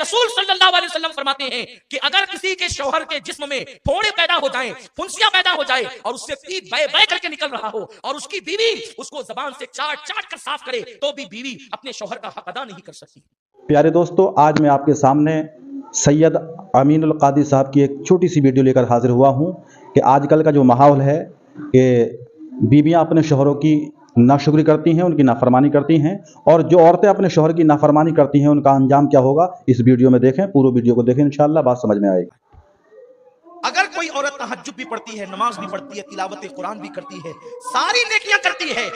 रसूल सल्लल्लाहु अलैहि वसल्लम फरमाते हैं कि अगर किसी के शौहर के जिस्म में फोड़े पैदा हो जाएं, फुंसियां पैदा हो जाए और उससे पीप बै बै करके निकल रहा हो और उसकी बीवी उसको जबान से चाट चाट कर साफ करे तो भी बीवी अपने शौहर का हक अदा नहीं कर सकती। प्यारे दोस्तों, आज मैं आपके सामने सैयद अमीनुल कादी साहब की एक छोटी सी वीडियो लेकर हाजिर हुआ हूं कि आजकल का जो माहौल है कि बीवियां अपने शौहरों की नाशुक्री करती हैं, उनकी नाफरमानी करती हैं, और जो औरतें अपने शौहर की नाफरमानी करती हैं उनका अंजाम क्या होगा, इस वीडियो में देखें। पूरा वीडियो को देखें, इंशाअल्लाह बात समझ में आएगी। अगर कोई औरत तहज्जुद भी पढ़ती है, नमाज भी पढ़ती है, तिलावत कुरान भी करती है, सारी नेकियां करती है,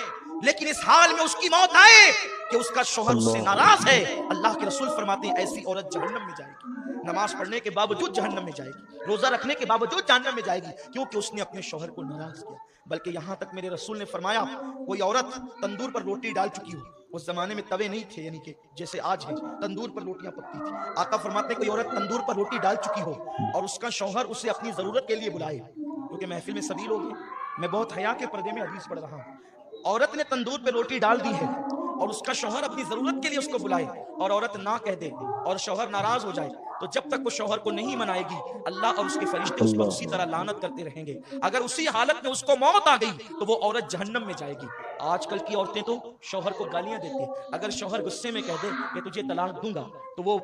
लेकिन इस हाल में उसकी मौत आए कि उसका शौहर उससे नाराज है, अल्लाह के रसूल फरमाते हैं ऐसी औरत जहन्नम में जाएगी। नमाज पढ़ने के बावजूद जहन्नम में जाएगी, रोजा रखने के बावजूद जहन्नम में जाएगी, क्योंकि उसने अपने शौहर को नाराज किया। बल्कि यहां तक मेरे रसूल ने फरमाया, कोई औरत तंदूर पर रोटी डाल चुकी हो, उस जमाने में तवे नहीं थे, यानी कि जैसे आज है, तंदूर पर रोटियां पकती थी। आका फरमाते हैं कोई औरत तंदूर पर रोटी डाल चुकी हो और उसका शौहर उसे अपनी जरूरत के लिए बुलाए, क्योंकि महफिल में सभी लोग हैं, मैं बहुत हया के पर्दे में हदीस पढ़ रहा हूं। औरत ने तंदूर पे रोटी डाल दी है और उसका शौहर अपनी जरूरत के लिए उसको बुलाए और औरत ना कह दे और शौहर नाराज हो जाए, तो जब तक वो शौहर को नहीं मनाएगी अल्लाह और उसके फरिश्ते उस पर उसी तरह लानत करते रहेंगे। अगर उसी हालत में उसको मौत आ गई तो वो औरत जहन्नम में जाएगी। आजकल की औरतें तो शौहर को गालियां देती हैं, अगर शौहर गुस्से में कह दे कि तुझे तलाक दूंगा तो वो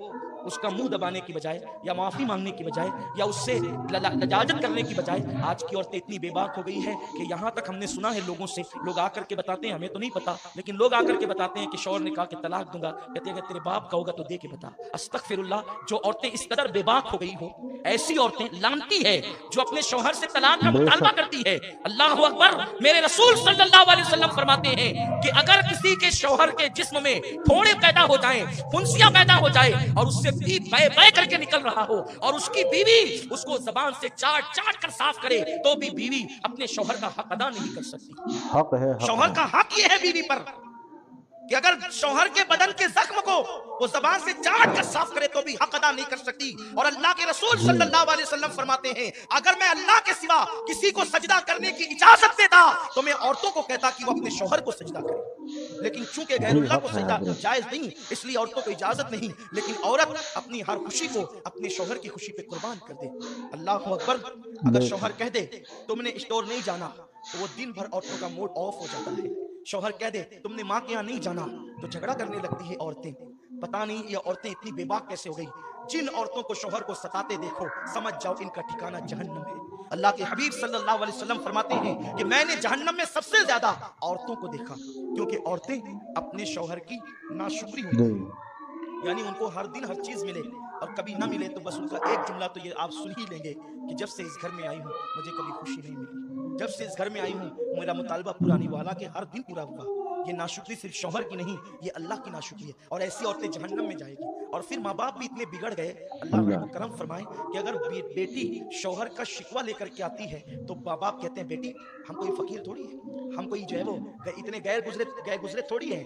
उसका मुंह दबाने की बजाय या माफी मांगने की बजाय या उससे लजाजत करने की बजाय, आज की औरतें इतनी बेबाक हो गई है कि यहाँ तक हमने सुना है लोगों से, लोग आकर के बताते हैं, हमें तो नहीं पता, लेकिन लोग आकर के बताते हैं कि शौहर ने कहा कि तलाक दूंगा, कहते हैं तेरे बाप का होगा तो दे के बता। अस्तगफिरुल्लाह, जो औरतें इस कदर बेबाक हो गई हो, ऐसी औरतें लानती है जो अपने शौहर से तलाक का मुतालबा करती है। अल्लाह अकबर, मेरे रसूल सल्लल्लाहु अलैहि वसल्लम फरमाते हैं कि अगर किसी के शौहर के जिस्म में फोड़े पैदा हो जाएं, फुंसियां पैदा हो जाए और उससे पीप बै बै करके निकल रहा हो और उसकी बीवी उसको जबान से चाट चाट कर साफ करे तो भी बीवी अपने शौहर का हक अदा नहीं कर सकती। हक है, शौहर का हक ये है बीवी पर कि अगर शौहर के बदन के जख्म को वो जबान से चाट कर साफ करे तो भी हक अदा नहीं कर सकती। और अल्लाह के रसूल सल्लल्लाहु अलैहि वसल्लम फरमाते हैं, अगर मैं अल्लाह के सिवा किसी को सजदा करने की इजाजत देता तो मैं औरतों को कहता कि वो अपने शौहर को सजदा करे, लेकिन चूंकि गैरुल्लाह को सजदा जायज नहीं, इसलिए औरतों को इजाजत नहीं, लेकिन औरत अपनी हर खुशी को अपने शौहर की खुशी पे कुर्बान कर दे। अल्लाह अकबर, अगर शौहर कह दे तुमने स्टोर नहीं जाना तो वो दिन भर औरतों का मूड ऑफ हो जाता है। शौहर कह दे तुमने माँ के यहाँ नहीं जाना तो झगड़ा करने लगती है औरतें। पता नहीं ये औरतें इतनी बेबाक कैसे हो गई। जिन औरतों को शौहर को सताते देखो समझ जाओ इनका ठिकाना जहन्नम है। अल्लाह के हबीब सल्लल्लाहु अलैहि वसल्लम फरमाते हैं कि मैंने जहन्नम में सबसे ज्यादा औरतों को देखा, क्योंकि औरतें अपने शौहर की नाशुक्री होती हैं, यानी उनको हर दिन हर चीज मिले और कभी ना मिले तो बस उनका एक जुमला तो ये आप सुन ही लेंगे कि जब से इस घर में आई हूँ मुझे कभी खुशी नहीं मिली, जब से इस घर में आई हूँ मेरा मुतालबा पूरा नहीं हुआ, हालांकि हर दिन पूरा हुआ। ये नाशुक्री सिर्फ शौहर की नहीं, ये अल्लाह की नाशुक्री है और ऐसी औरतें जहन्नम में जाएगी। और फिर माँ बाप भी इतने बिगड़ गए, अल्लाह करम फरमाए कि अगर बेटी शौहर का शिकवा लेकर के आती है तो माँ बाप कहते हैं बेटी हम कोई फकीर थोड़ी है, हम कोई जो है वो इतने गैर गुजरे थोड़ी है।